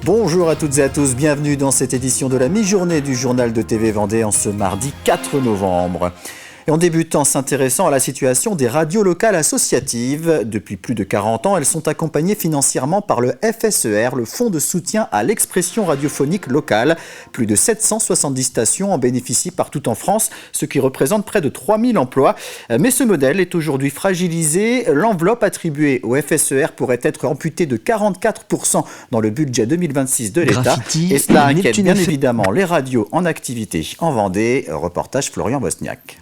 Bonjour à toutes et à tous, bienvenue dans cette édition de la mi-journée du journal de TV Vendée en ce mardi 4 novembre. Et en débutant s'intéressant à la situation des radios locales associatives. Depuis plus de 40 ans, elles sont accompagnées financièrement par le FSER, le Fonds de soutien à l'expression radiophonique locale. Plus de 770 stations en bénéficient partout en France, ce qui représente près de 3000 emplois. Mais ce modèle est aujourd'hui fragilisé. L'enveloppe attribuée au FSER pourrait être amputée de 44% dans le budget 2026 de l'État. Et cela inquiète bien évidemment les radios en activité en Vendée. Reportage Florian Bosniak.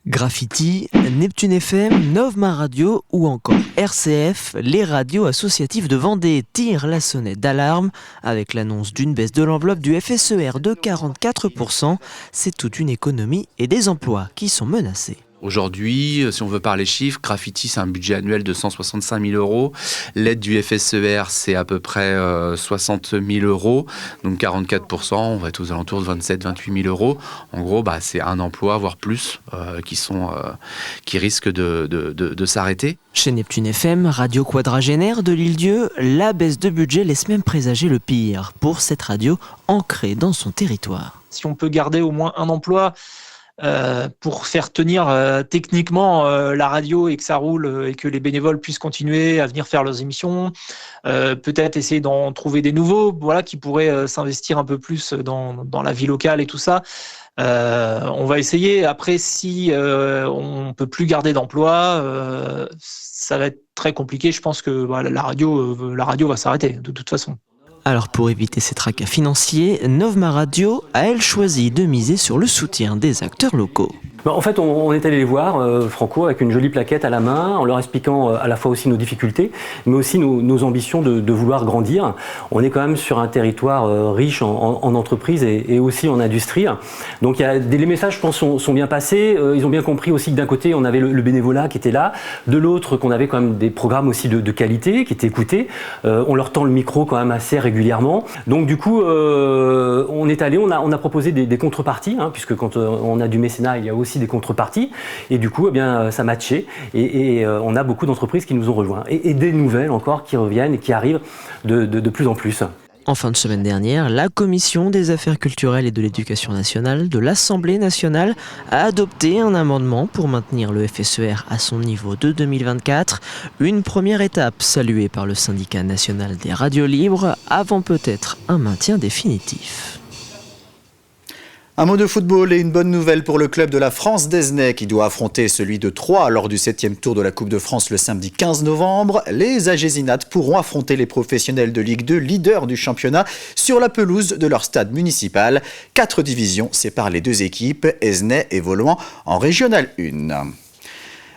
Graffiti, Neptune FM, Novma Radio ou encore RCF, les radios associatives de Vendée tirent la sonnette d'alarme. Avec l'annonce d'une baisse de l'enveloppe du FSER de 44%, c'est toute une économie et des emplois qui sont menacés. Aujourd'hui, si on veut parler chiffres, Graffiti, c'est un budget annuel de 165 000 euros. L'aide du FSER, c'est à peu près 60 000 euros. Donc 44%, on va être aux alentours de 27 000, 28 000 euros. En gros, c'est un emploi, voire plus, qui risquent de s'arrêter. Chez Neptune FM, radio quadragénaire de l'Île-Dieu, la baisse de budget laisse même présager le pire pour cette radio ancrée dans son territoire. Si on peut garder au moins un emploi, pour faire tenir techniquement la radio et que ça roule et que les bénévoles puissent continuer à venir faire leurs émissions, peut-être essayer d'en trouver des nouveaux, qui pourraient s'investir un peu plus dans la vie locale et tout ça. On va essayer. Après, si on peut plus garder d'emploi, ça va être très compliqué. Je pense que la radio va s'arrêter de toute façon. Alors pour éviter ces tracas financiers, Novma Radio a elle choisi de miser sur le soutien des acteurs locaux. En fait, on est allé les voir, Franco, avec une jolie plaquette à la main, en leur expliquant à la fois aussi nos difficultés, mais aussi nos ambitions de vouloir grandir. On est quand même sur un territoire riche en entreprises et aussi en industrie. Donc les messages, je pense, sont bien passés. Ils ont bien compris aussi que d'un côté, on avait le bénévolat qui était là, de l'autre, qu'on avait quand même des programmes aussi de qualité qui étaient écoutés. On leur tend le micro quand même assez régulièrement. Donc du coup, on est allé, on a proposé des contreparties, puisque quand on a du mécénat, il y a aussi des contreparties, et du coup ça matchait et on a beaucoup d'entreprises qui nous ont rejoints et des nouvelles encore qui reviennent et qui arrivent de plus en plus. En fin de semaine dernière, la Commission des affaires culturelles et de l'éducation nationale de l'Assemblée nationale a adopté un amendement pour maintenir le FSER à son niveau de 2024, une première étape saluée par le syndicat national des radios libres avant peut-être un maintien définitif. Un mot de football et une bonne nouvelle pour le club de la France d'Esnay qui doit affronter celui de Troyes lors du 7e tour de la Coupe de France le samedi 15 novembre. Les Agésinates pourront affronter les professionnels de Ligue 2, leaders du championnat, sur la pelouse de leur stade municipal. 4 divisions séparent les deux équipes, Esnay évoluant en Régional 1.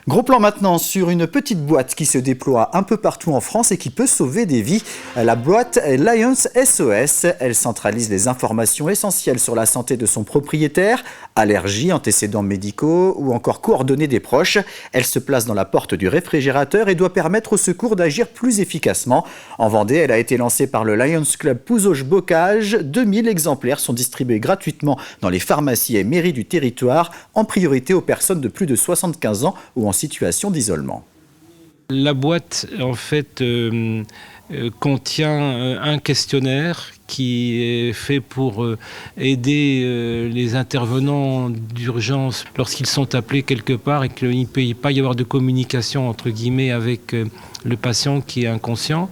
Gros plan maintenant sur une petite boîte qui se déploie un peu partout en France et qui peut sauver des vies. La boîte Lions SOS, elle centralise les informations essentielles sur la santé de son propriétaire, allergies, antécédents médicaux ou encore coordonnées des proches. Elle se place dans la porte du réfrigérateur et doit permettre au secours d'agir plus efficacement. En Vendée, elle a été lancée par le Lions Club Pouzauges-Bocage. 2000 exemplaires sont distribués gratuitement dans les pharmacies et mairies du territoire, en priorité aux personnes de plus de 75 ans ou en situation d'isolement. La boîte, en fait, contient un questionnaire qui est fait pour aider les intervenants d'urgence lorsqu'ils sont appelés quelque part et qu'il ne peut pas y avoir de communication, entre guillemets, avec le patient qui est inconscient.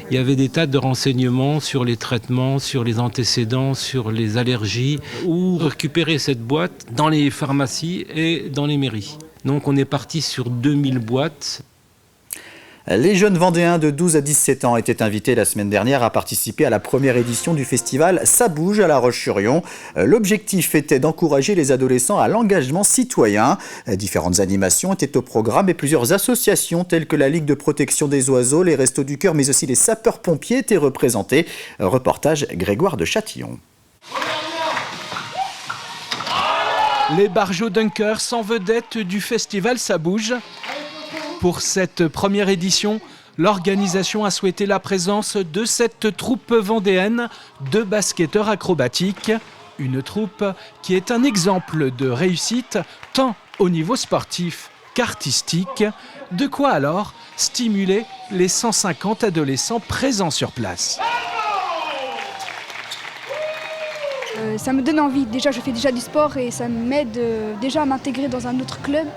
Il y avait des tas de renseignements sur les traitements, sur les antécédents, sur les allergies, ou récupérer cette boîte dans les pharmacies et dans les mairies. Donc on est parti sur 2000 boîtes. Les jeunes Vendéens de 12 à 17 ans étaient invités la semaine dernière à participer à la première édition du festival Ça bouge à La Roche-sur-Yon. L'objectif était d'encourager les adolescents à l'engagement citoyen. Différentes animations étaient au programme et plusieurs associations telles que la Ligue de protection des oiseaux, les Restos du Cœur mais aussi les sapeurs-pompiers étaient représentés. Reportage Grégoire de Châtillon. Les Barjots Dunkers en vedette du festival Ça bouge. Pour cette première édition, l'organisation a souhaité la présence de cette troupe vendéenne de basketteurs acrobatiques. Une troupe qui est un exemple de réussite tant au niveau sportif qu'artistique. De quoi alors stimuler les 150 adolescents présents sur place. ça me donne envie. Déjà, je fais déjà du sport et ça m'aide déjà à m'intégrer dans un autre club.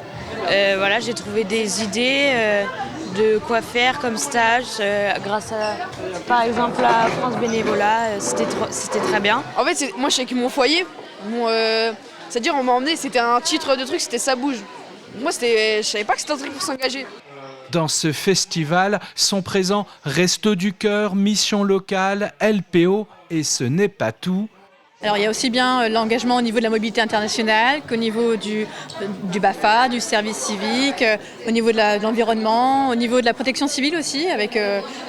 Voilà, j'ai trouvé des idées de quoi faire comme stage grâce à, par exemple, la France Bénévolat. C'était très bien. En fait, moi, je suis avec mon foyer. C'est-à-dire, on m'a emmené, c'était un titre de truc, c'était Ça bouge. Moi, je savais pas que c'était un truc pour s'engager. Dans ce festival sont présents Restos du Cœur, Mission Locale, LPO et ce n'est pas tout. Alors il y a aussi bien l'engagement au niveau de la mobilité internationale qu'au niveau du BAFA, du service civique, au niveau de l'environnement, au niveau de la protection civile aussi, avec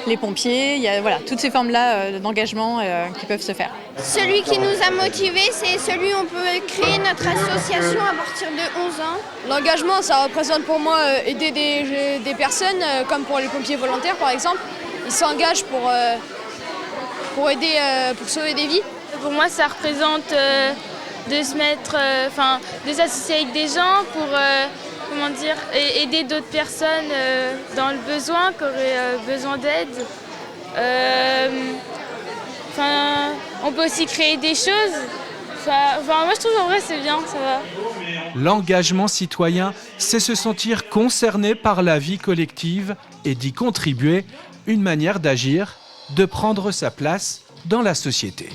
les pompiers. Il y a toutes ces formes-là d'engagement qui peuvent se faire. Celui qui nous a motivés, c'est celui où on peut créer notre association à partir de 11 ans. L'engagement, ça représente pour moi aider des personnes, comme pour les pompiers volontaires par exemple. Ils s'engagent pour aider, pour sauver des vies. Pour moi, ça représente de se mettre, de s'associer avec des gens pour aider d'autres personnes dans le besoin, qui auraient besoin d'aide. On peut aussi créer des choses. Moi, je trouve en vrai c'est bien, ça va. L'engagement citoyen, c'est se sentir concerné par la vie collective et d'y contribuer, une manière d'agir, de prendre sa place dans la société.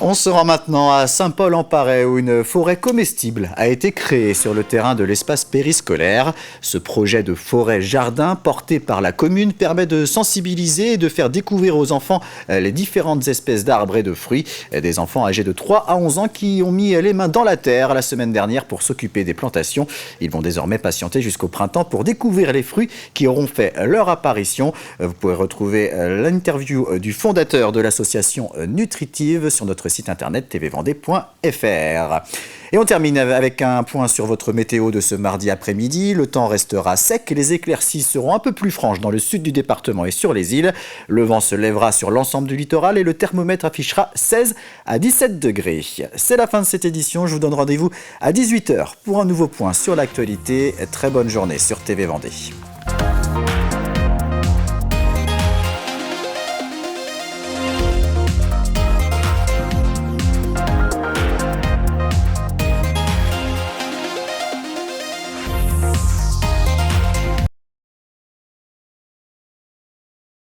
On se rend maintenant à Saint-Paul-en-Paray où une forêt comestible a été créée sur le terrain de l'espace périscolaire. Ce projet de forêt-jardin porté par la commune permet de sensibiliser et de faire découvrir aux enfants les différentes espèces d'arbres et de fruits. Des enfants âgés de 3 à 11 ans qui ont mis les mains dans la terre la semaine dernière pour s'occuper des plantations. Ils vont désormais patienter jusqu'au printemps pour découvrir les fruits qui auront fait leur apparition. Vous pouvez retrouver l'interview du fondateur de l'association nutritive sur notre site internet tvvendée.fr. Et on termine avec un point sur votre météo de ce mardi après-midi. Le temps restera sec et les éclaircies seront un peu plus franches dans le sud du département et sur les îles. Le vent se lèvera sur l'ensemble du littoral et le thermomètre affichera 16 à 17 degrés. C'est la fin de cette édition. Je vous donne rendez-vous à 18h pour un nouveau point sur l'actualité. Très bonne journée sur TV Vendée.